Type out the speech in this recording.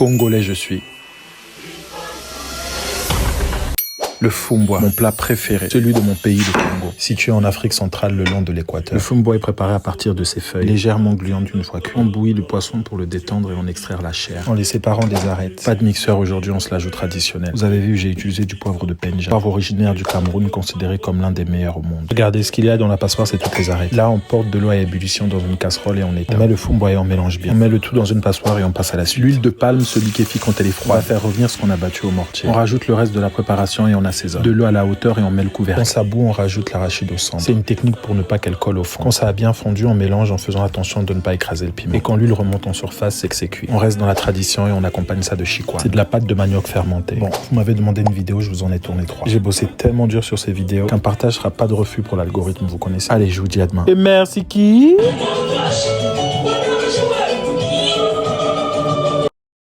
Congolais je suis. Le fumboa, mon plat préféré, celui de mon pays, le Congo, situé en Afrique centrale le long de l'équateur. Le fumboa est préparé à partir de ses feuilles, légèrement gluantes une fois cuites. On bouillit le poisson pour le détendre et en extraire la chair, en les séparant des arêtes. Pas de mixeur aujourd'hui, on se l'ajoute traditionnel. Vous avez vu, j'ai utilisé du poivre de Penja, poivre originaire du Cameroun, considéré comme l'un des meilleurs au monde. Regardez, ce qu'il y a dans la passoire, c'est toutes les arêtes. Là, on porte de l'eau à ébullition dans une casserole et on éteint. On met le fumboa et on mélange bien. On met le tout dans une passoire et on passe à la suite. L'huile de palme se liquéfie quand elle est froide. On va faire revenir ce qu'on a battu au mortier. On rajoute le reste de la préparation et on assaisonne. De l'eau à la hauteur et on met le couvercle. Quand ça bout, on rajoute l'arachide au centre. C'est une technique pour ne pas qu'elle colle au fond. Quand ça a bien fondu, on mélange en faisant attention de ne pas écraser le piment. Et quand l'huile remonte en surface, c'est que c'est cuit. On reste dans la tradition et on accompagne ça de chikwa. C'est de la pâte de manioc fermentée. Bon, vous m'avez demandé une vidéo, je vous en ai tourné 3. J'ai bossé tellement dur sur ces vidéos qu'un partage sera pas de refus pour l'algorithme, vous connaissez. Allez, je vous dis à demain. Et merci qui?